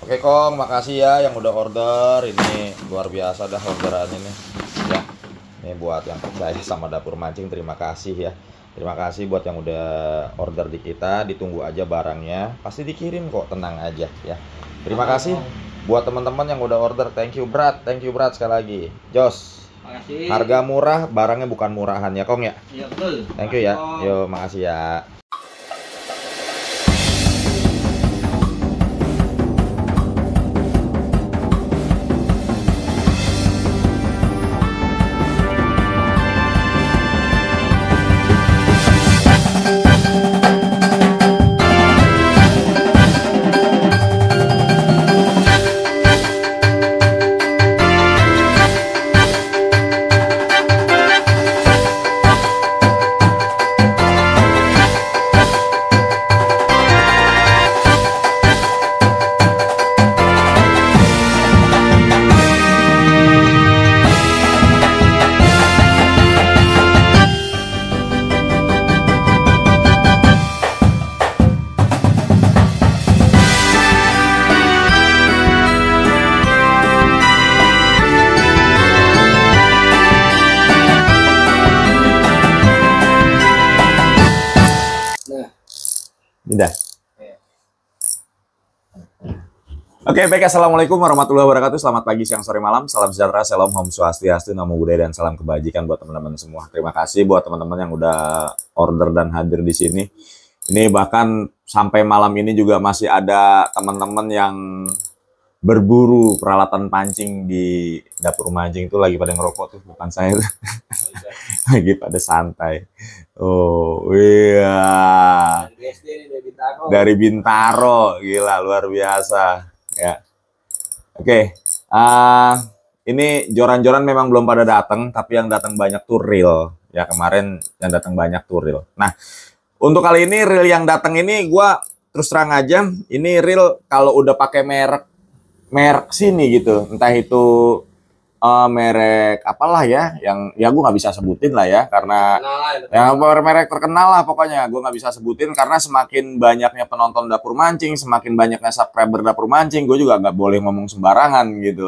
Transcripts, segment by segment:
Oke Kong, makasih ya yang udah order. Ini luar biasa dah orderannya nih. Ya, ini buat yang percaya sama Dapur Mancing, terima kasih ya. Terima kasih buat yang udah order di kita. Ditunggu aja barangnya, pasti dikirim kok, tenang aja ya. Terima kasih buat teman-teman yang udah order. Thank you Brat sekali lagi. Jos, Makasih. harga murah, barangnya bukan murahan ya Kong ya. Iya betul. Thank you ya. Yo, makasih ya. Udah. Oke, baik. Assalamualaikum warahmatullahi wabarakatuh. Selamat pagi, siang, sore, malam. Salam sejahtera, salam Om Swastiastu, Namo Buddhaya, dan salam kebajikan buat teman-teman semua. Terima kasih buat teman-teman yang udah order dan hadir di sini. Ini bahkan sampai malam ini juga masih ada teman-teman yang berburu peralatan pancing di Dapur Mancing. Itu lagi pada ngerokok tuh, bukan saya. Lagi pada santai. Oh iya, dari Bintaro, gila luar biasa ya. Oke, ini joran-joran memang belum pada datang, tapi yang datang banyak tuh reel ya. Kemarin yang datang banyak tuh reel. Nah, untuk kali ini reel yang datang ini gua terus terang aja, ini reel kalau udah pakai merek sini gitu, entah itu merek apalah ya, yang ya gue nggak bisa sebutin lah ya, karena yang merek terkenal lah pokoknya gue nggak bisa sebutin, karena semakin banyaknya penonton Dapur Mancing, semakin banyaknya subscriber Dapur Mancing, gue juga nggak boleh ngomong sembarangan gitu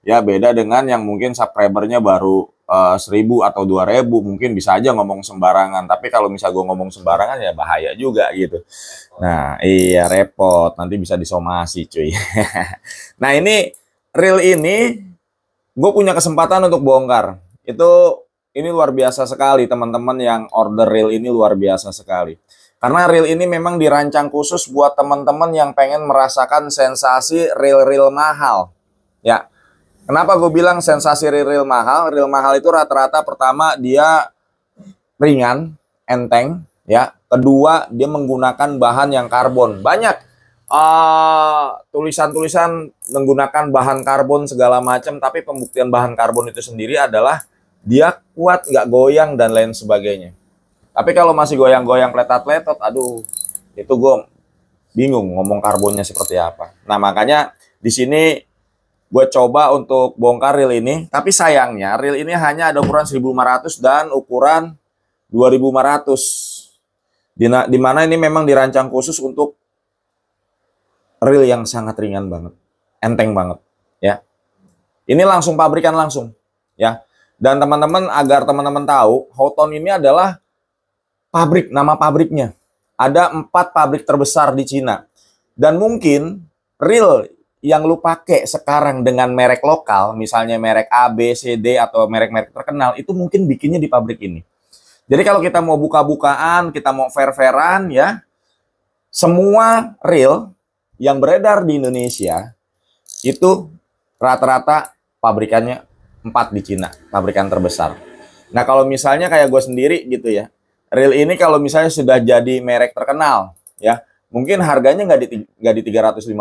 ya. Beda dengan yang mungkin subscribernya baru 1000 atau 2000, mungkin bisa aja ngomong sembarangan, tapi kalau misal gue ngomong sembarangan ya bahaya juga gitu. Nah iya, repot, nanti bisa disomasi cuy. Nah ini reel ini gue punya kesempatan untuk bongkar. Ini luar biasa sekali, teman-teman yang order reel ini luar biasa sekali. Karena reel ini memang dirancang khusus buat teman-teman yang pengen merasakan sensasi reel-reel mahal. Ya, kenapa gue bilang sensasi reel-reel mahal? Reel mahal itu rata-rata pertama dia ringan, enteng, ya. Kedua dia menggunakan bahan yang karbon. Banyak tulisan-tulisan menggunakan bahan karbon segala macam, tapi pembuktian bahan karbon itu sendiri adalah dia kuat, nggak goyang dan lain sebagainya. Tapi kalau masih goyang-goyang, pletot-pletot, aduh, itu gue bingung ngomong karbonnya seperti apa. Nah makanya di sini gue coba untuk bongkar reel ini, tapi sayangnya reel ini hanya ada ukuran 1500 dan ukuran 2500. Di mana ini memang dirancang khusus untuk reel yang sangat ringan banget, enteng banget ya. Ini langsung pabrikan langsung ya. Dan teman-teman, agar teman-teman tahu, Houghton ini adalah pabrik, nama pabriknya. Ada 4 pabrik terbesar di Cina. Dan mungkin reel yang lu pakai sekarang dengan merek lokal, misalnya merek A, B, C, D atau merek-merek terkenal, itu mungkin bikinnya di pabrik ini. Jadi kalau kita mau buka-bukaan, kita mau fair-fairan ya, semua reel yang beredar di Indonesia itu rata-rata pabrikannya 4 di Cina, pabrikan terbesar. Nah kalau misalnya kayak gue sendiri gitu ya, reel ini kalau misalnya sudah jadi merek terkenal ya, mungkin harganya nggak di 350,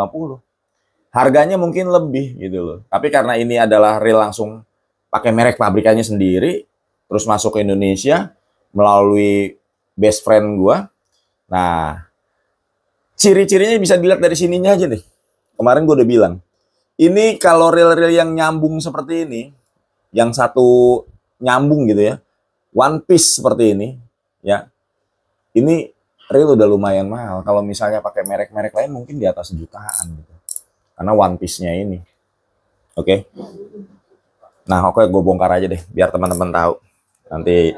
harganya mungkin lebih gitu loh. Tapi karena ini adalah reel langsung pakai merek pabrikannya sendiri, terus masuk ke Indonesia melalui best friend gue. Nah ciri-cirinya bisa dilihat dari sininya aja deh. Kemarin gue udah bilang, ini kalau reel-reel yang nyambung seperti ini, yang satu nyambung gitu ya, one piece seperti ini, ya, ini reel udah lumayan mahal. Kalau misalnya pakai merek-merek lain mungkin di atas jutaan gitu. karena one piece-nya ini. Oke. Nah, oke, gue bongkar aja deh biar teman-teman tahu. Nanti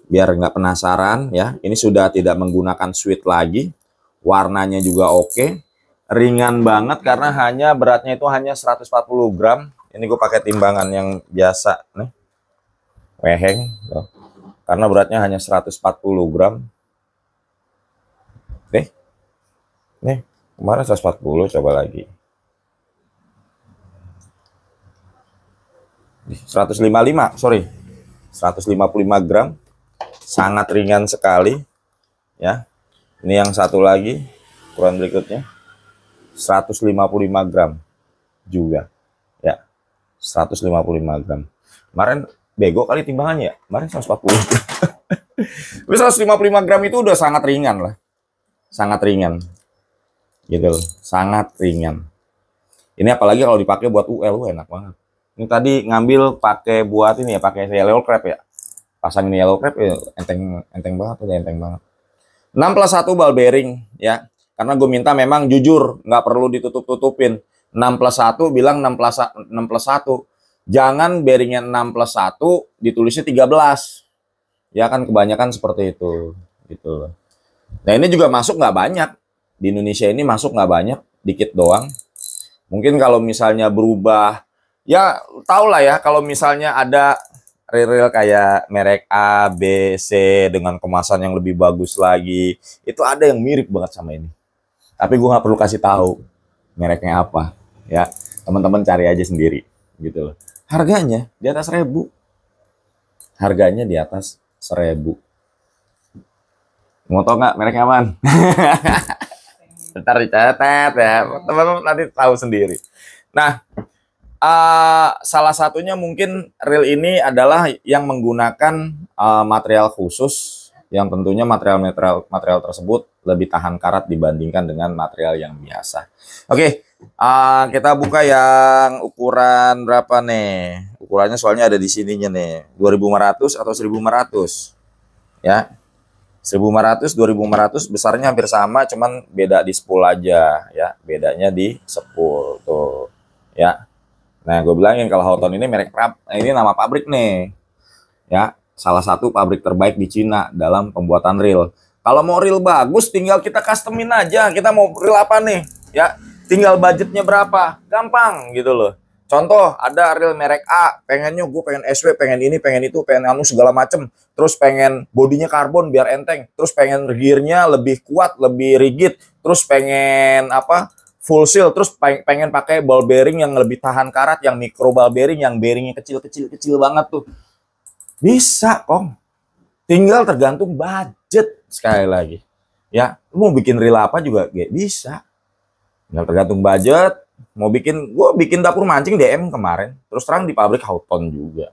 biar nggak penasaran ya. Ini sudah tidak menggunakan sweet lagi. Warnanya juga oke. Ringan banget karena beratnya itu hanya 140 gram. Ini gue pakai timbangan yang biasa nih. Weheng. Tuh. Karena beratnya hanya 140 gram. Oke. Nih, kemarin 140, coba lagi. 155, sorry. 155 gram. Sangat ringan sekali. Ya. Ini yang satu lagi, ukuran berikutnya. 155 gram juga. Ya. 155 gram. Kemarin bego kali timbangannya ya. Kemarin 140. Tapi 155 gram itu udah sangat ringan lah. Sangat ringan. Gitu loh. Sangat ringan. Ini apalagi kalau dipakai buat UL, enak banget. Ini tadi ngambil pakai buat ini ya, pakai yellow crab ya. Pasang ini yellow crab ya, enteng banget, udah enteng banget. 6+1 ball bearing ya. Karena gue minta memang jujur, nggak perlu ditutup-tutupin. 6+1 bilang 6+1. Jangan bearingnya 6+1 ditulisnya 13. Ya kan kebanyakan seperti itu gitu. Nah, ini juga masuk nggak banyak. Di Indonesia ini masuk nggak banyak, dikit doang. Mungkin kalau misalnya berubah, ya tau lah ya, kalau misalnya ada reel kayak merek A, B, C dengan kemasan yang lebih bagus lagi, itu ada yang mirip banget sama ini. Tapi gue nggak perlu kasih tahu mereknya apa, ya teman-teman cari aja sendiri, gitu loh. Harganya di atas 1.000, harganya di atas 1.000. Mau tau nggak mereknya aman? Ntar dicatat ya, teman-teman nanti tahu sendiri. Nah, salah satunya mungkin reel ini adalah yang menggunakan material khusus, yang tentunya material tersebut lebih tahan karat dibandingkan dengan material yang biasa. Oke, kita buka yang ukuran berapa nih? Ukurannya soalnya ada di sininya nih, 2.500 atau 1.500 ya. 1.500, 2.500 besarnya hampir sama, cuman beda di spool aja ya, bedanya di spool tuh ya. Nah, gue bilangin kalau Houghton ini ini nama pabrik nih ya, salah satu pabrik terbaik di Cina dalam pembuatan reel. Kalau mau reel bagus tinggal kita customin aja, kita mau reel apa nih ya, tinggal budgetnya berapa, gampang gitu loh. Contoh, ada reel merek A, pengennya gue pengen SW, pengen ini, pengen itu, pengen anu segala macem. Terus pengen bodinya karbon biar enteng. Terus pengen gearnya lebih kuat, lebih rigid. Terus pengen apa? Full seal. Terus pengen pakai ball bearing yang lebih tahan karat, yang micro ball bearing, yang bearingnya kecil banget tuh. Bisa, Kong. Tinggal tergantung budget sekali lagi. Ya, mau bikin reel apa juga bisa. Tinggal tergantung budget. Gue bikin dapur mancing DM kemarin, terus terang di pabrik Houghton juga,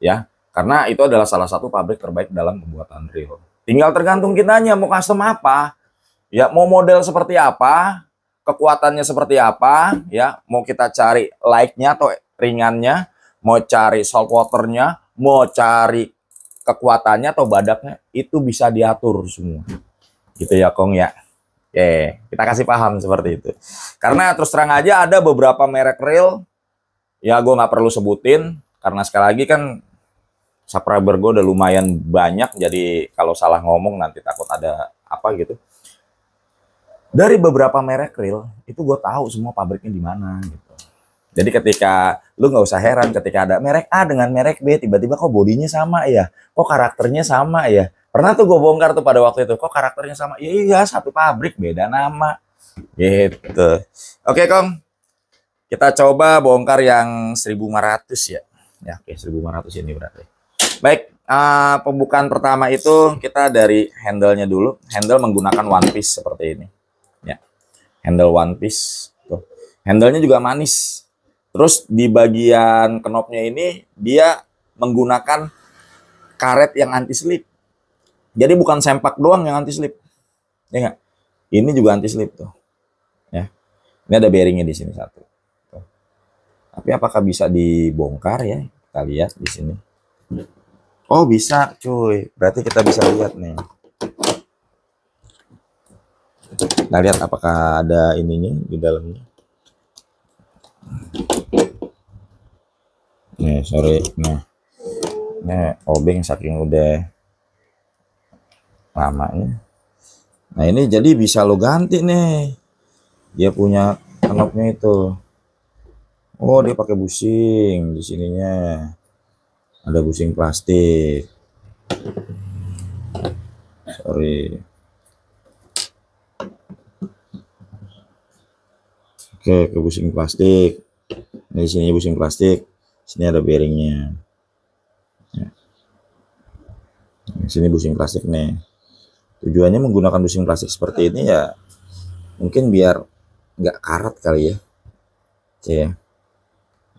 ya, karena itu adalah salah satu pabrik terbaik dalam pembuatan reel. Tinggal tergantung kitanya mau custom apa, ya, mau model seperti apa, kekuatannya seperti apa, ya, mau kita cari light-nya atau ringannya, mau cari salt water-nya, mau cari kekuatannya atau badaknya, itu bisa diatur semua, gitu ya, Kong ya. Oke, kita kasih paham seperti itu. Karena terus terang aja ada beberapa merek reel, ya gue nggak perlu sebutin, karena sekali lagi kan subscriber gue udah lumayan banyak, jadi kalau salah ngomong nanti takut ada apa gitu. Dari beberapa merek reel, itu gue tahu semua pabriknya di mana gitu. Jadi ketika, lu nggak usah heran ketika ada merek A dengan merek B, tiba-tiba kok bodinya sama ya, kok karakternya sama ya. Pernah tuh gue bongkar tuh pada waktu itu, kok karakternya sama? Iya, satu pabrik, beda nama. Gitu. Oke, Kong. Kita coba bongkar yang 1.500 ya. Ya, oke, 1.500 ini berarti. Baik, pembukaan pertama itu kita dari handle-nya dulu. Handle menggunakan one piece seperti ini. Ya. Handle one piece. Tuh. Handle-nya juga manis. Terus di bagian knopnya ini dia menggunakan karet yang anti slip. Jadi bukan sempak doang yang anti slip, ya nggak? Ini juga anti slip tuh, ya. Ini ada bearingnya di sini satu. Tuh. Tapi apakah bisa dibongkar ya? Kita lihat di sini. Oh bisa, cuy. Berarti kita bisa lihat nih. Kita lihat apakah ada ininya di dalamnya. Nih, sorry. Nah, ini obeng saking udah lamanya. Nah, ini jadi bisa lo ganti nih. Dia punya knopnya itu. Oh, dia pakai bushing di sininya. Ada bushing plastik. Sorry. Oke, ke bushing plastik. Nah, di sini bushing plastik. Sini ada bearingnya. Di sini bushing plastik nih. Tujuannya menggunakan bushing plastik seperti ini ya, mungkin biar nggak karat kali ya. Oke.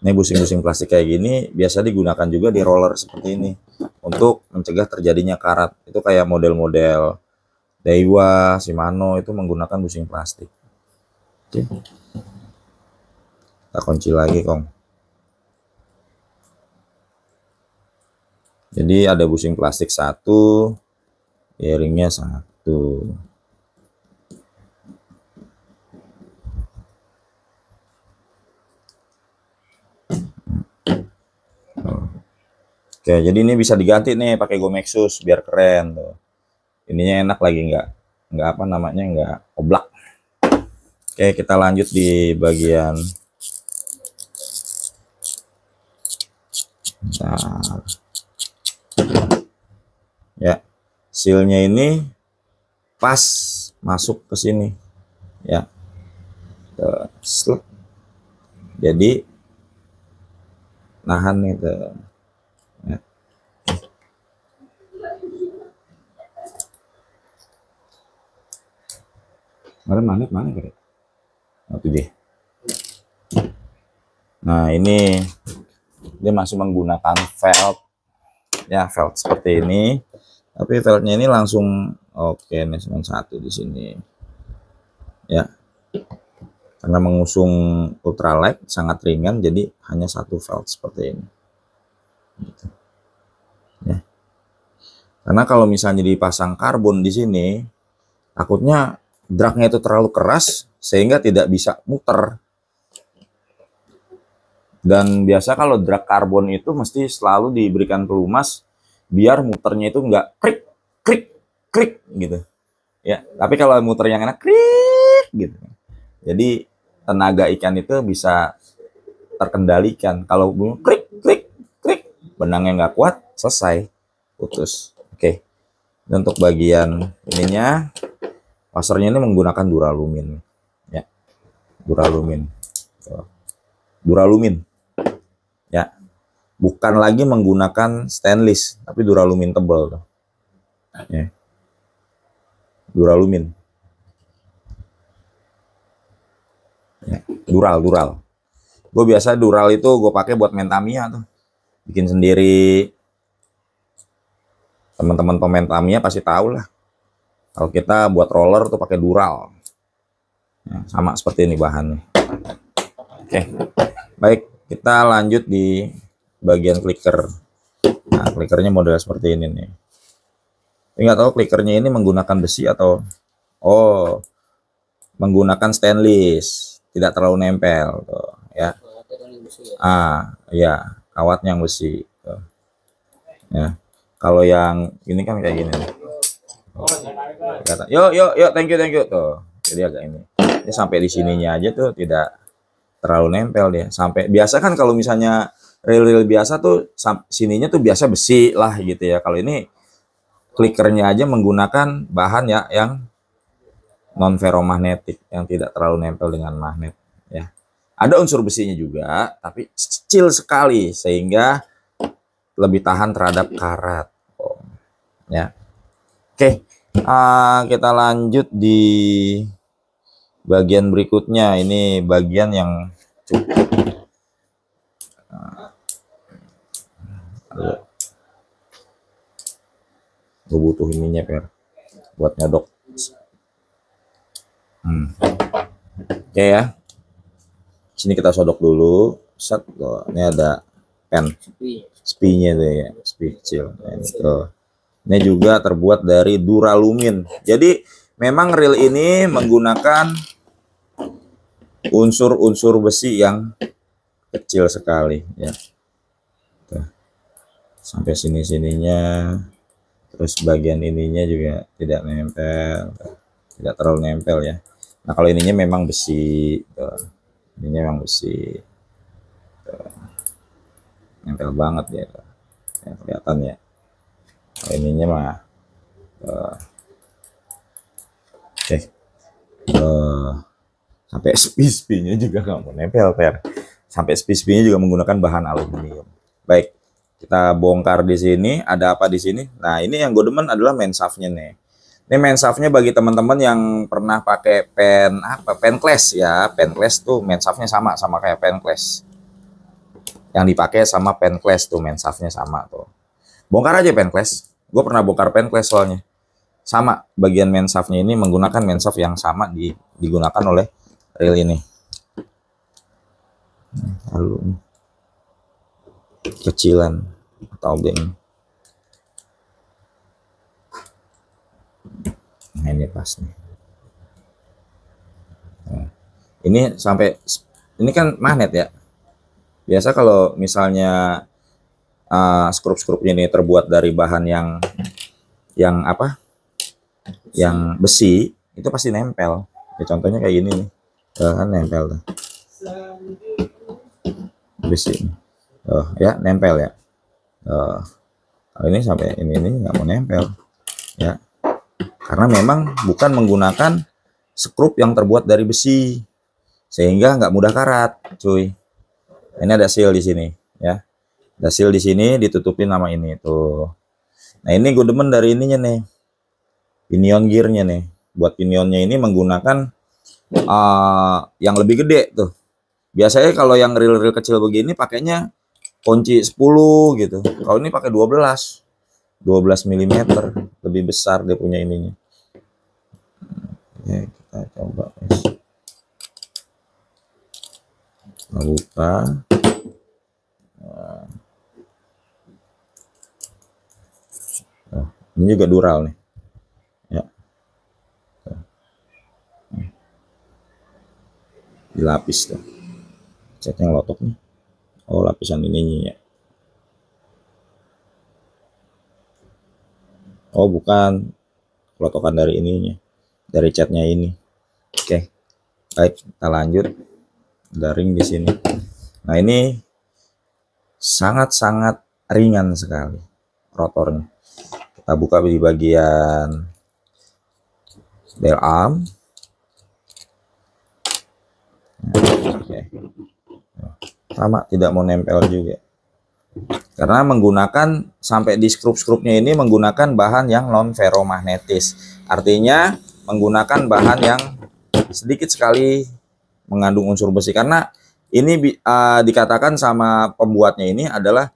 Ini bushing-bushing plastik kayak gini biasa digunakan juga di roller seperti ini untuk mencegah terjadinya karat. Itu kayak model-model Daiwa, Shimano itu menggunakan bushing plastik. Oke. Kita kunci lagi, Kong. Jadi ada bushing plastik satu, bearingnya satu. Oke, jadi ini bisa diganti nih pakai Gomexus biar keren tuh. Ininya enak lagi, nggak apa namanya, nggak oblak. Oke, kita lanjut di bagian ya, sealnya ini pas masuk ke sini ya. Jadi nahan nih tuh. Ya. Mana kira? Itu deh. Nah, ini dia masih menggunakan velg ya, velg seperti ini, tapi velgnya ini langsung oke nih, cuma satu di sini ya, karena mengusung ultralight sangat ringan, jadi hanya satu velg seperti ini gitu. Ya, karena kalau misalnya dipasang karbon di sini takutnya dragnya itu terlalu keras sehingga tidak bisa muter. Dan biasa kalau drag karbon itu mesti selalu diberikan pelumas biar muternya itu enggak krik krik krik gitu ya. Tapi kalau muter yang enak krik gitu, jadi tenaga ikan itu bisa terkendalikan. Kalau krik krik krik, benangnya nggak kuat, selesai, putus. Oke. Dan untuk bagian ininya, wassernya ini menggunakan duralumin ya, duralumin ya, bukan lagi menggunakan stainless tapi duralumin tebal tuh ya. Duralumin ya, dural. Gue biasa dural itu gue pakai buat main Tamiya tuh, bikin sendiri. Teman-teman pemain Tamiya pasti tahu lah kalau kita buat roller tuh pakai dural ya, sama seperti ini bahannya. Oke, baik, kita lanjut di bagian clicker. Nah, clickernya model seperti ini nih. Nggak tahu clickernya ini menggunakan besi atau menggunakan stainless, tidak terlalu nempel tuh ya. Ya, kawatnya yang besi tuh. Ya, kalau yang ini kan kayak gini nih. Yuk, thank you tuh. Jadi agak ini sampai di sininya aja tuh tidak terlalu nempel dia. Sampai biasa kan kalau misalnya reel biasa tuh sininya tuh biasa besi lah gitu ya. Kalau ini clickernya aja menggunakan bahan ya yang non ferromagnetik, yang tidak terlalu nempel dengan magnet ya. Ada unsur besinya juga tapi kecil sekali sehingga lebih tahan terhadap karat ya. Oke, kita lanjut di bagian berikutnya. Ini bagian yang cukup gue butuh ininya per buat nyodok. Oke ya, sini kita sodok dulu. Set, ini ada pen spinya tuh ya, spi kecil. Ini juga terbuat dari duralumin. Jadi memang reel ini menggunakan unsur-unsur besi yang kecil sekali ya. Tuh. Sampai sini-sininya, terus bagian ininya juga tidak nempel, tidak terlalu nempel ya. Nah kalau ininya memang besi, tuh. Ininya memang besi, tuh. Nempel banget ya, tuh. Ya, kelihatan ya. Kalau ininya mah, oke. Sampai SPSP-nya juga nggak mau nempel, Per. Sampai SPSP-nya juga menggunakan bahan aluminium. Baik, kita bongkar di sini. Ada apa di sini? Nah, ini yang gue demen adalah main shaft-nya nih. Ini main shaft-nya bagi teman-teman yang pernah pakai pen apa? Pen class ya. Pen class tuh main shaft-nya sama kayak pen class. Yang dipakai sama pen class tuh main shaft-nya sama tuh. Bongkar aja pen class. Gue pernah bongkar pen class soalnya. Sama bagian main shaft-nya ini menggunakan main shaft yang sama digunakan oleh reel ini. Lalu kecilan atau obeng. Nah ini pas nih. Nah, ini sampai ini kan magnet ya. Biasa kalau misalnya skrup-skrupnya ini terbuat dari bahan yang apa? Yang besi, itu pasti nempel. Ya, contohnya kayak gini nih. Kan nempel tuh. Besi. Oh, ya nempel ya. Kalau ini sampai ini nggak mau nempel. Ya. Karena memang bukan menggunakan skrup yang terbuat dari besi. Sehingga nggak mudah karat, cuy. Ini ada seal di sini, ya. Ada seal di sini ditutupin nama ini tuh. Nah, ini gue demen dari ininya nih. Pinion gearnya nih. Buat pinionnya ini menggunakan yang lebih gede tuh. Biasanya kalau yang reel-reel kecil begini pakainya kunci 10 gitu. Kalau ini pakai 12 mm, lebih besar dia punya ininya. Oke, kita coba. Kita buka. Nah, ini juga dural nih. Ya. Dilapis tuh. Catnya ngelotok nih. Oh, lapisan ininya ya. Oh, bukan. Kelotokan dari ininya. Dari catnya ini. Oke. Baik, kita lanjut. Ada ring di sini. Nah, ini sangat-sangat ringan sekali rotornya. Kita buka di bagian bell arm. Oke. Sama, tidak mau nempel juga. Karena menggunakan sampai di skrup-skrupnya ini menggunakan bahan yang non ferromagnetis. Artinya menggunakan bahan yang sedikit sekali mengandung unsur besi. Karena ini dikatakan sama pembuatnya ini adalah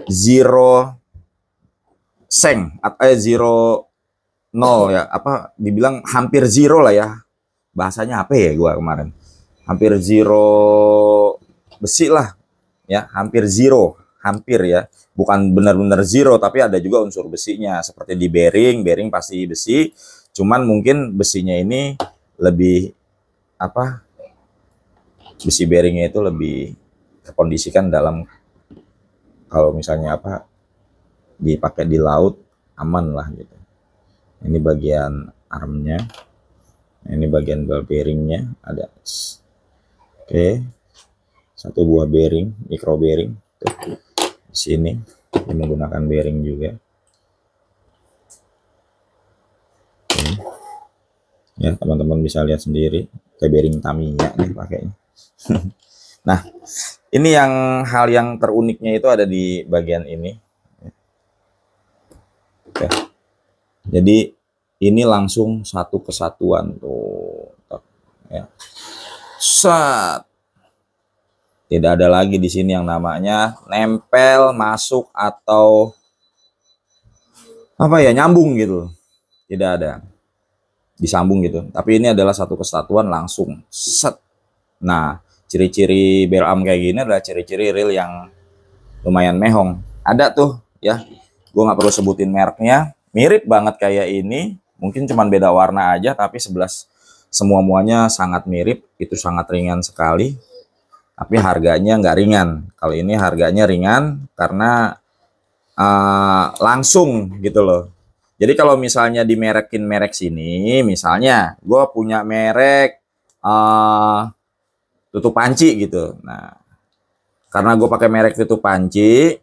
zero seng atau zero nol ya. Apa dibilang hampir zero lah ya. Bahasanya apa ya gua kemarin? Hampir zero besi lah ya, hampir zero, hampir ya, bukan benar-benar zero tapi ada juga unsur besinya seperti di bearing pasti besi, cuman mungkin besinya ini lebih apa, besi bearingnya itu lebih terkondisikan dalam, kalau misalnya apa dipakai di laut aman lah gitu. Ini bagian armnya, ini bagian ball bearingnya ada. Oke, satu buah bearing, micro bearing tuh di sini. Ini menggunakan bearing juga. Oke. Ya, teman-teman bisa lihat sendiri kayak bearing Tamiya nih pakainya. Nah, ini yang hal yang teruniknya itu ada di bagian ini. Oke. Jadi ini langsung satu kesatuan tuh. Ya. Set. Tidak ada lagi di sini yang namanya nempel, masuk atau apa ya, nyambung gitu. Tidak ada. Disambung gitu. Tapi ini adalah satu kesatuan langsung. Set. Nah, ciri-ciri bell arm kayak gini adalah ciri-ciri reel yang lumayan mehong. Ada tuh ya. Gue nggak perlu sebutin mereknya. Mirip banget kayak ini. Mungkin cuman beda warna aja, tapi 11 semua-muanya sangat mirip. Itu sangat ringan sekali. tapi harganya nggak ringan. Kalau ini harganya ringan karena langsung gitu loh. Jadi kalau misalnya dimerekin merek sini, misalnya gue punya merek tutup panci gitu. Nah, karena gue pakai merek tutup panci,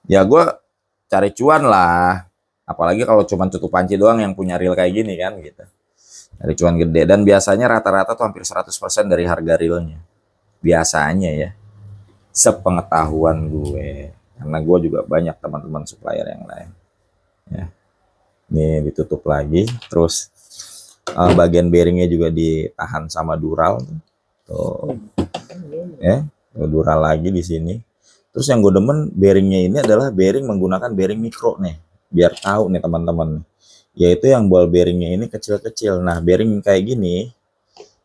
ya gue cari cuan lah. Apalagi kalau cuma tutup panci doang yang punya reel kayak gini kan gitu. Cari cuan gede, dan biasanya rata-rata tuh hampir 100% dari harga realnya. Biasanya ya. Sepengetahuan gue. Karena gue juga banyak teman-teman supplier yang lain. Ya. Ini ditutup lagi, terus bagian bearingnya juga ditahan sama dural. Tuh. Ya, dural lagi di sini. Terus yang gue demen bearingnya ini adalah bearing menggunakan bearing mikro nih. Biar tahu nih teman-teman. Yaitu yang ball bearingnya ini kecil-kecil. Nah, bearing kayak gini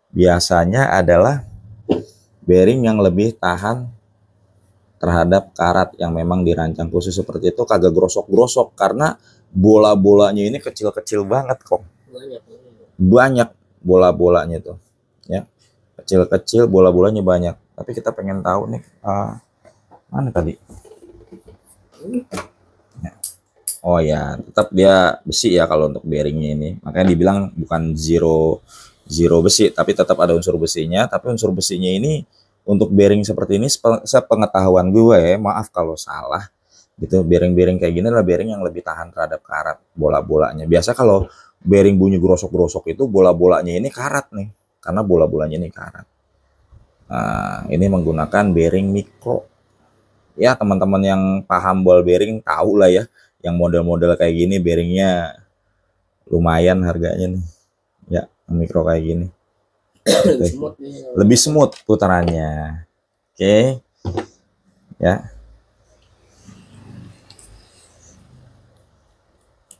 biasanya adalah bearing yang lebih tahan terhadap karat yang memang dirancang khusus seperti itu, kagak grosok-grosok karena bola-bolanya ini kecil-kecil banget kok. Banyak bola-bolanya tuh. Ya. Kecil-kecil, bola-bolanya banyak. Tapi kita pengen tahu nih mana tadi? Oh ya, tetap dia besi ya kalau untuk bearingnya ini. Makanya dibilang bukan zero besi, tapi tetap ada unsur besinya. Tapi unsur besinya ini untuk bearing seperti ini, sepengetahuan gue ya, maaf kalau salah. Gitu, bearing-bearing kayak gini adalah bearing yang lebih tahan terhadap karat bola-bolanya. Biasa kalau bearing bunyi grosok-grosok itu bola-bolanya ini karat nih, karena bola-bolanya ini karat. Nah, ini menggunakan bearing mikro. Ya, teman-teman yang paham ball bearing tahu lah ya. Yang model-model kayak gini bearingnya lumayan harganya nih. Ya, mikro kayak gini. Lebih smooth putarannya. Oke. Ya.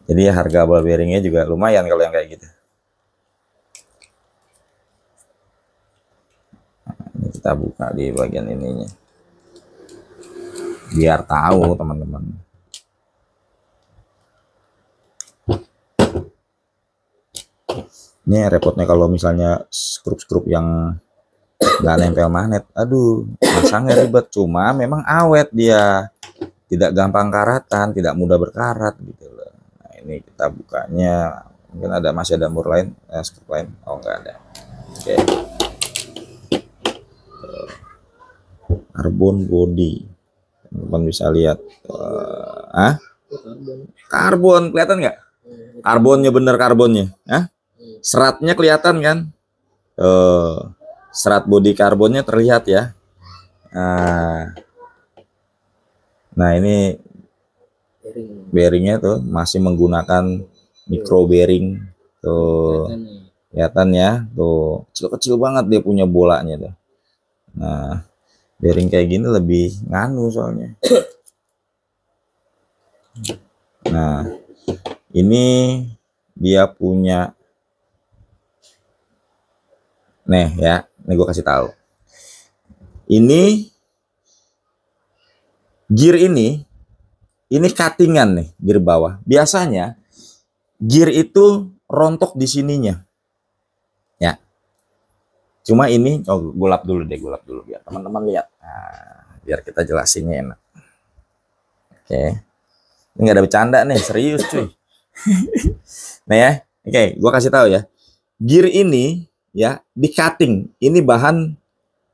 Jadi harga ball bearingnya juga lumayan kalau yang kayak gitu. Nah, ini kita buka di bagian ininya. Biar tahu teman-teman. Ini repotnya kalau misalnya skrup-skrup yang nggak nempel magnet, aduh, masangnya ribet. Cuma memang awet dia, tidak gampang karatan, tidak mudah berkarat gitu loh. Nah, ini kita bukanya, mungkin masih ada mur lain, skrup lain, oh nggak ada. Oke, karbon body, teman-teman bisa lihat. Karbon, kelihatan nggak? Karbonnya bener karbonnya, seratnya kelihatan kan? Serat bodi karbonnya terlihat ya. Nah ini bearingnya tuh masih menggunakan micro bearing tuh, kelihatan ya tuh, kecil-kecil banget dia punya bolanya tuh. Nah, bearing kayak gini lebih nganu soalnya. Nah, ini dia punya, nih ya, ini gue kasih tahu. Ini gear ini cuttingan nih, gear bawah. Biasanya gear itu rontok di sininya. Ya. Cuma ini, gue lap dulu deh, biar teman-teman lihat. Nah, biar kita jelasinnya enak. Oke. Ini nggak ada bercanda nih, serius cuy. Nah ya, oke, gue kasih tahu ya. Gear ini ya di cutting. Ini bahan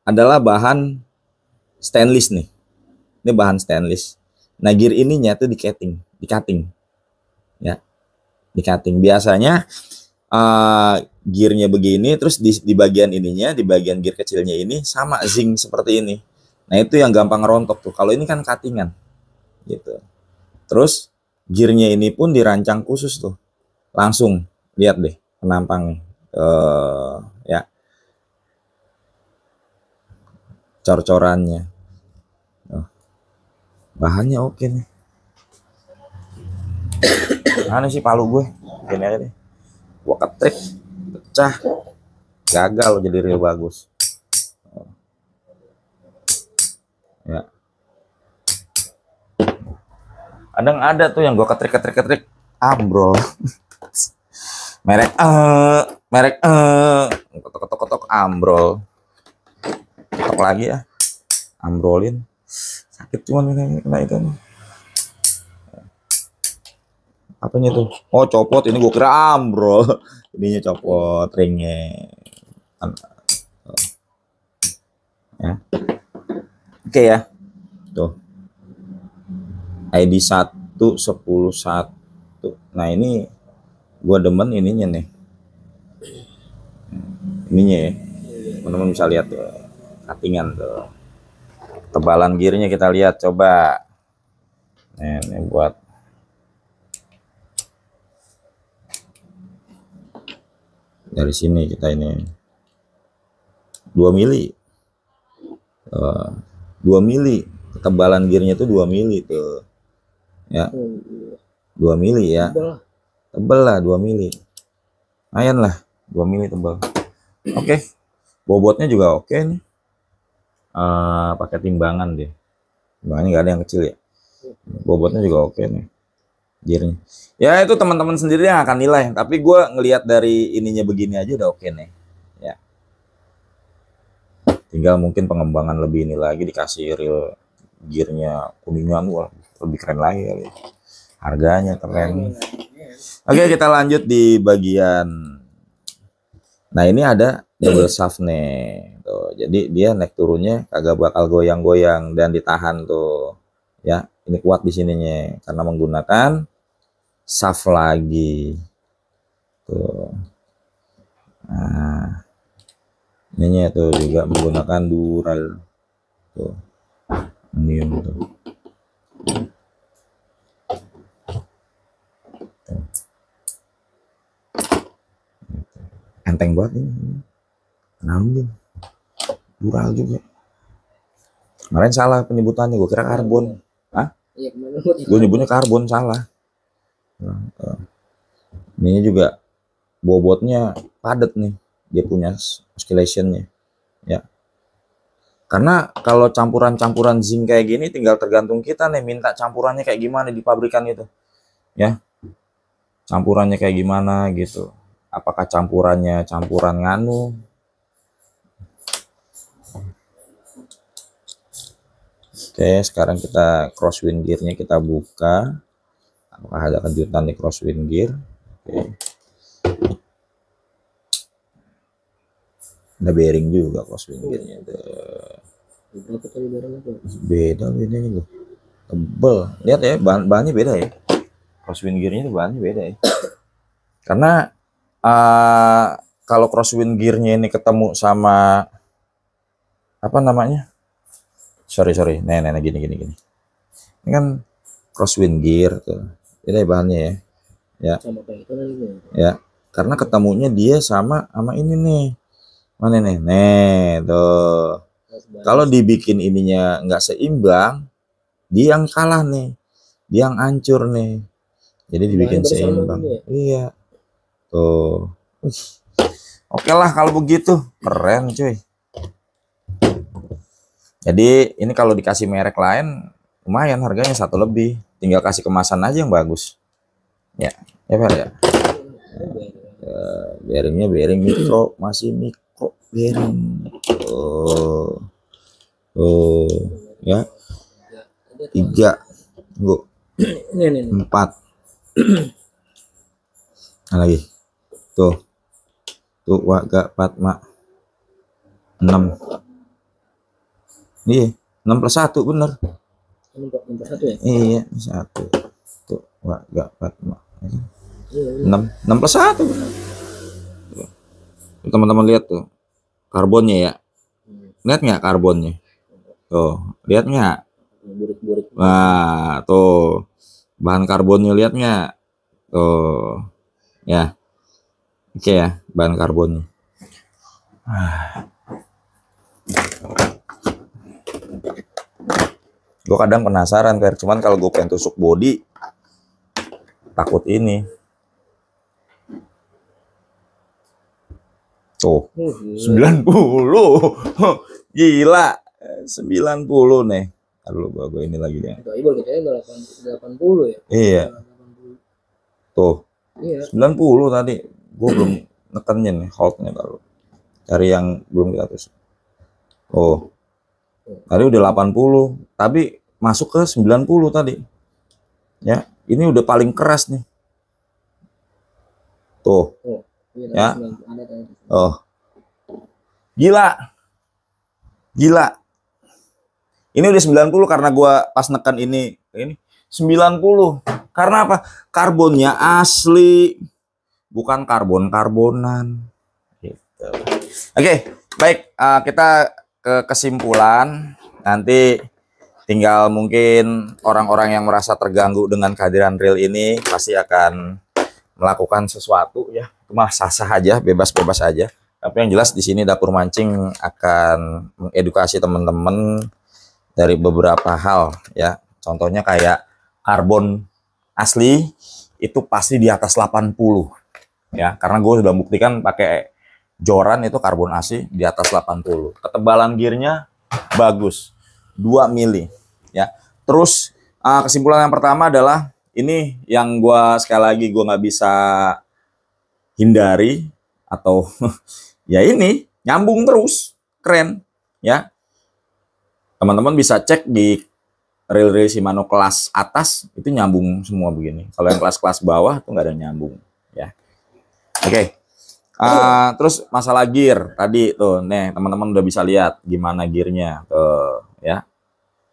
adalah bahan stainless nih. Ini bahan stainless. Nah, gear ininya tuh di cutting. Ya. Di cutting. Biasanya gearnya begini, terus di bagian ininya, di bagian gear kecilnya ini sama zinc seperti ini. Nah, itu yang gampang rontok tuh. Kalau ini kan cuttingan. Gitu. Terus gearnya ini pun dirancang khusus tuh. Langsung lihat deh penampangnya. Ya. Cor-corannya. Bahannya oke nih. Mana sih palu gue? Gini aja deh. Gua ketrik, pecah, gagal jadi reel bagus. Ya. Kadang ada tuh yang gua ketrik ambrol. merek ketok ambrol. lagi ya. Ambrolin. Sakit cuman kena itu. Apanya tuh? Oh, copot. Ini gue kira ambrol. Ininya copot, ringnya. Ya. Oke ya. Tuh. ID 1 10 1. Nah, ini gua demen ininya nih. Ininya ya. Teman-teman bisa lihat tuh. Cuttingan tuh. Tebalan gearnya kita lihat coba. Nah, ini buat dari sini kita ini 2 mili. 2 mili. Ketebalan gearnya itu 2 mili tuh. Ya. 2 mili ya. Tebel lah 2 mili. Lumayan lah 2 mili tebal. Oke. Bobotnya juga oke nih. Pakai timbangan deh. Timbangannya nggak ada yang kecil ya. Bobotnya juga oke nih. Gearnya. Ya itu teman-teman sendiri yang akan nilai. Tapi gue ngelihat dari ininya begini aja udah oke nih. Ya. Tinggal mungkin pengembangan lebih ini lagi, dikasih reel gearnya kuningan, wah lebih keren lagi kali. Harganya keren. Oke, kita lanjut di bagian. Nah, ini ada double shaft nih. Tuh, jadi dia naik turunnya kagak bakal goyang-goyang dan ditahan tuh. Ya, ini kuat di sininya karena menggunakan shaft lagi. Tuh. Nah, ininya tuh juga menggunakan dural. Tuh. Ini tuh. Enteng banget ini. Namun dural juga. Kemarin salah penyebutannya, gue kira karbon. Hah? Iya, gue nyebutnya karbon, salah. Ini juga bobotnya padat nih, dia punya oscillationnya. Ya. Karena kalau campuran-campuran zinc kayak gini tinggal tergantung kita nih minta campurannya kayak gimana di pabrikan itu. Ya. Campurannya kayak gimana gitu. Apakah campurannya campuran nganu? Oke, sekarang kita crosswind gearnya kita buka. Apakah ada kejutan di crosswind gear? Oke. Ada bearing juga crosswind gearnya. Beda bedanya loh. Tebel. Lihat ya, bahannya beda ya. Crosswind gearnya itu bahannya beda ya. Karena kalau crosswind gearnya ini ketemu sama apa namanya? Sorry. Nah, gini. Ini kan crosswind gear tuh. Beda bahannya ya. Ya. Ya. Karena ketemunya dia sama ini nih. Mana nih? Nih, tuh. Kalau dibikin ininya nggak seimbang, dia yang kalah nih. Dia yang hancur nih. Jadi dibikin seimbang. Iya. Tuh. Oke lah kalau begitu. Keren cuy. Jadi ini kalau dikasih merek lain lumayan harganya 1 lebih. Tinggal kasih kemasan aja yang bagus. Ya. Ya Pak ya. Bearingnya bearing mikro, masih mikro bearing. Ya. 3. Tunggu. 4. Nah, lagi. Tuh. Waga 4 mak. 6. Iya, 6 plus 1 bener. 6 plus 1 ya? Iya, 1. Tuh, waga 4 mak. 6 plus 1 bener. Teman-teman lihat tuh. Karbonnya ya. Lihat nggak karbonnya? Tuh, lihat nggak? Wah, tuh. Bahan karbonnya lihat nggak? Tuh. Ya. Oke ya, bahan karbonnya. Gue kadang penasaran, cuman kalau gue pengen tusuk body, takut ini. Tuh, 90. Gila. 90 nih. Aduh, gue ini lagi deh. 80 ya? Iya. Tuh. 90 tadi. Gue belum nekennya nih, holdnya baru. Cari yang belum kita tusuk. Oh, Tadi udah 80, tapi masuk ke 90 tadi. Ya, ini udah paling keras nih. Tuh. Ya. Oh. Gila. Gila. Ini udah 90 karena gua pas neken ini 90. Karena apa? Karbonnya asli, bukan karbon-karbonan. Gitu. Oke, baik, kita ke kesimpulan. Nanti tinggal mungkin orang-orang yang merasa terganggu dengan kehadiran reel ini pasti akan melakukan sesuatu ya. Cuma sah-sah aja, bebas-bebas aja. Tapi yang jelas di sini Dapur Mancing akan mengedukasi teman-teman dari beberapa hal ya. Contohnya kayak karbon asli itu pasti di atas 80 ya. Karena gue sudah buktikan pakai joran itu karbon asli di atas 80. Ketebalan gearnya bagus, 2 mili ya. Terus kesimpulan yang pertama adalah ini yang gue sekali lagi gue nggak bisa hindari atau ya ini nyambung terus, keren ya. Teman-teman bisa cek di reel-reel Shimano kelas atas itu nyambung semua begini. Kalau yang kelas-kelas bawah tuh nggak ada nyambung ya. Oke. Terus masalah gear tadi tuh, nih teman-teman udah bisa lihat gimana gearnya tuh ya.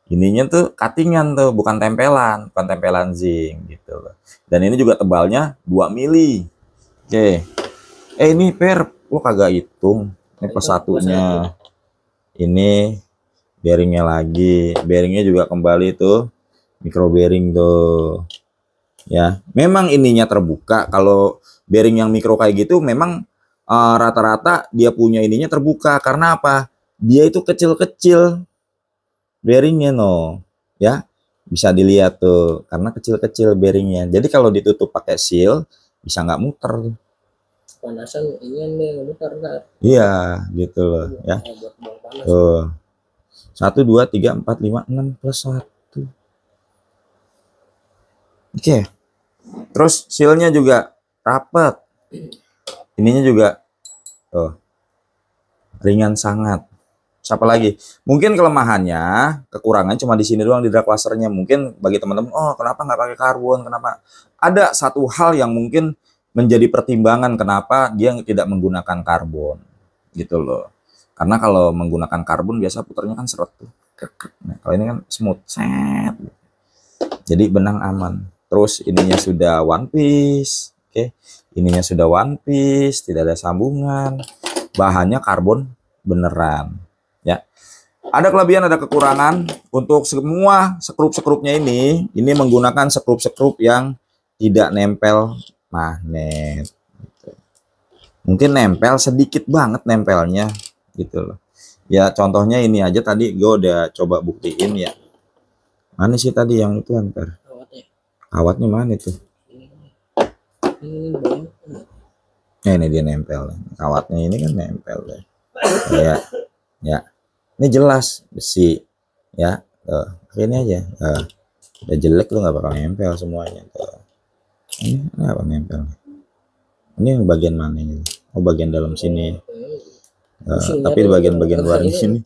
Ininya tuh cuttingan tuh, bukan tempelan zinc gitu loh. Dan ini juga tebalnya 2 mili. Oke. Ini Per, lo kagak hitung. Ini persatunya. Ini bearingnya lagi. Bearingnya juga kembali tuh. Micro bearing tuh. Ya, memang ininya terbuka. Kalau bearing yang mikro kayak gitu memang rata-rata dia punya ininya terbuka. Karena apa? Dia itu kecil-kecil bearingnya no. Ya, bisa dilihat tuh. Karena kecil-kecil bearingnya. Jadi kalau ditutup pakai seal bisa nggak muter. Panasan ini nih muter kan? Iya, gitu loh ya. Tuh. 1, 2, 3, 4, 5, 6 plus 1. Oke. Terus sealnya juga rapat. Ininya juga tuh, ringan sangat. Siapa lagi? Mungkin kelemahannya, kekurangan cuma di sini doang di drag washernya. Mungkin bagi teman-teman, oh kenapa nggak pakai karbon? Kenapa? Ada satu hal yang mungkin menjadi pertimbangan kenapa dia tidak menggunakan karbon, gitu loh. Karena kalau menggunakan karbon biasa putarnya kan seret tuh. Nah, kalau ini kan smooth, set. Jadi benang aman. Terus ininya sudah one piece, oke. Ininya sudah one piece, tidak ada sambungan. Bahannya karbon beneran, ya. Ada kelebihan, ada kekurangan. Untuk semua sekrup-sekrupnya ini menggunakan sekrup-sekrup yang tidak nempel magnet. Gitu. Mungkin nempel sedikit banget nempelnya, gitu loh. Ya contohnya ini aja tadi gue udah coba buktiin ya. Mana sih tadi yang itu antar? Kawatnya mana itu? Nah, ini dia nempel. Kawatnya ini kan nempel deh. Ya. Ini jelas besi. Ya. Ini aja. Udah jelek lu nggak bakal nempel semuanya. Ini apa nempel? Ini bagian mana ini? Oh, bagian dalam sini. Tapi di bagian-bagian luar sini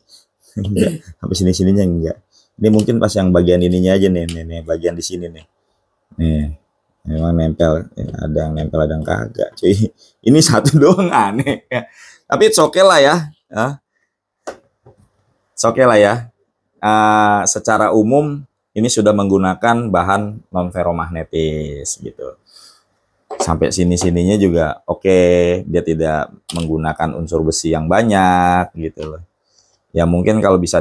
enggak. Sampai sini-sininya enggak. Ini mungkin pas yang bagian ininya aja nih, bagian di sini nih. Nih. Memang nempel, ada yang nempel ada yang kagak, cuy. Ini satu doang aneh ya. Tapi it's okay lah ya. It's okay lah ya. Secara umum ini sudah menggunakan bahan non ferromagnetis gitu. Sampai sini-sininya juga oke, dia tidak menggunakan unsur besi yang banyak gitu loh. Ya mungkin kalau bisa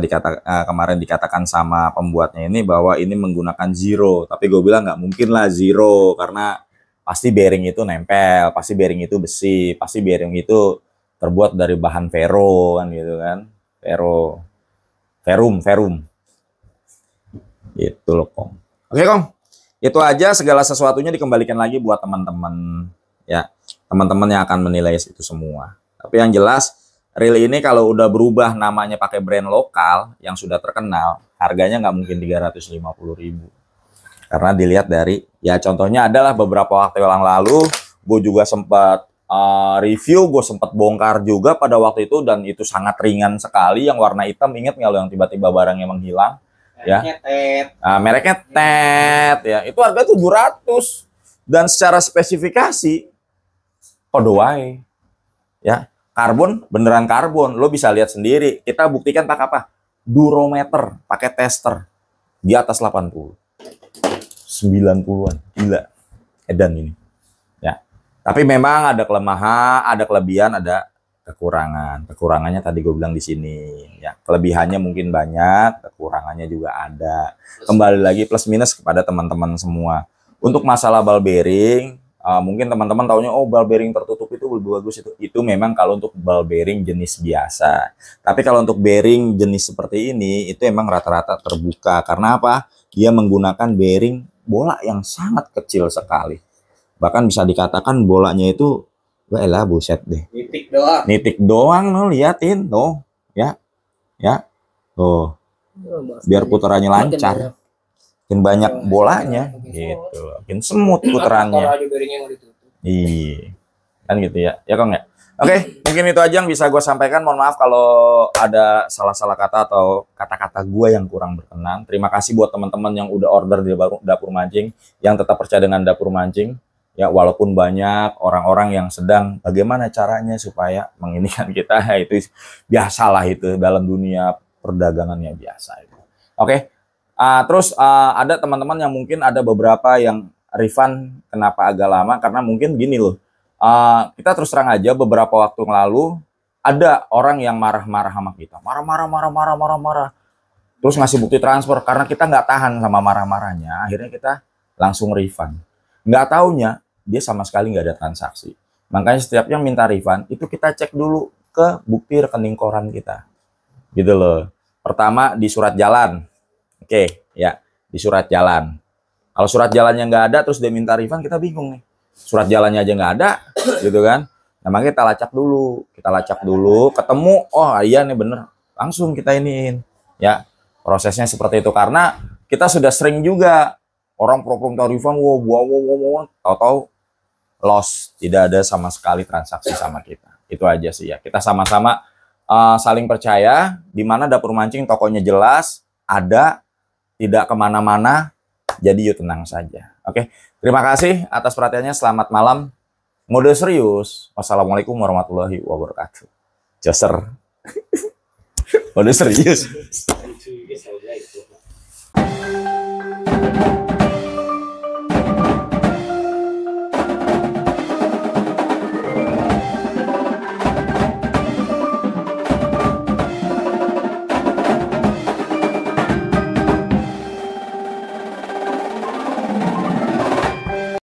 kemarin dikatakan sama pembuatnya ini bahwa ini menggunakan zero, tapi gue bilang nggak mungkin lah zero karena pasti bearing itu nempel, pasti bearing itu besi, pasti bearing itu terbuat dari bahan ferro kan gitu kan, ferrum, itu loh Kong. Oke Kong, itu aja, segala sesuatunya dikembalikan lagi buat teman-teman ya, teman-teman yang akan menilai itu semua. Tapi yang jelas reel ini kalau udah berubah namanya pakai brand lokal yang sudah terkenal, harganya nggak mungkin 350.000. Karena dilihat dari, ya contohnya adalah beberapa waktu yang lalu, gue juga sempat review, gue sempat bongkar juga pada waktu itu, dan itu sangat ringan sekali yang warna hitam. Ingat nggak lo yang tiba-tiba barangnya menghilang? Ya, mereknya TET ya, itu harga 700 dan secara spesifikasi kode wae ya, karbon beneran karbon, lo bisa lihat sendiri. Kita buktikan pakai apa? Durometer, pakai tester di atas 80, 90-an, gila edan ini ya. Tapi memang ada kelemahan, ada kelebihan, ada kekurangan. Kekurangannya tadi gue bilang di sini ya. Kelebihannya mungkin banyak, kekurangannya juga ada. Kembali lagi plus minus kepada teman-teman semua. Untuk masalah ball bearing, mungkin teman-teman taunya oh ball bearing tertutup itu lebih bagus. Itu memang kalau untuk ball bearing jenis biasa. Tapi kalau untuk bearing jenis seperti ini itu emang rata-rata terbuka. Karena apa? Dia menggunakan bearing bola yang sangat kecil sekali. Bahkan bisa dikatakan bolanya itu lah buset deh. Nitik doang lo liatin tuh. Ya. Tuh. Biar putarannya lancar. Makin banyak bolanya gitu. Makin semut putarannya. Iya. Kan gitu ya. Ya Kong ya. Oke, mungkin itu aja yang bisa gue sampaikan. Mohon maaf kalau ada salah-salah kata atau kata-kata gue yang kurang berkenan. Terima kasih buat teman-teman yang udah order di Dapur Mancing, yang tetap percaya dengan Dapur Mancing. Ya, walaupun banyak orang-orang yang sedang bagaimana caranya supaya menginikan kita, itu biasalah, itu dalam dunia perdagangannya biasa itu. Oke. Terus ada teman-teman yang mungkin ada beberapa yang refund kenapa agak lama, karena mungkin gini loh. Kita terus terang aja, beberapa waktu yang lalu ada orang yang marah-marah sama kita. Marah. Terus ngasih bukti transfer karena kita nggak tahan sama marah-marahnya. Akhirnya kita langsung refund. Nggak taunya dia sama sekali nggak ada transaksi. Makanya setiap yang minta refund itu kita cek dulu ke bukti rekening koran kita. Gitu loh. Pertama di surat jalan. Oke, ya, di surat jalan. Kalau surat jalannya nggak ada terus dia minta refund, kita bingung nih. Surat jalannya aja nggak ada, gitu kan. Nah, makanya kita lacak dulu, ketemu, oh iya nih bener, langsung kita iniin. Ya, prosesnya seperti itu. Karena kita sudah sering juga orang pro-pro minta refund, wow, tahu-tahu loss, tidak ada sama sekali transaksi sama kita. Itu aja sih ya. Kita sama-sama saling percaya, di mana Dapur Mancing tokonya jelas, ada, tidak kemana-mana, jadi yuk tenang saja. Oke, terima kasih atas perhatiannya. Selamat malam. Mode serius. Wassalamualaikum warahmatullahi wabarakatuh. Joser. Mode serius.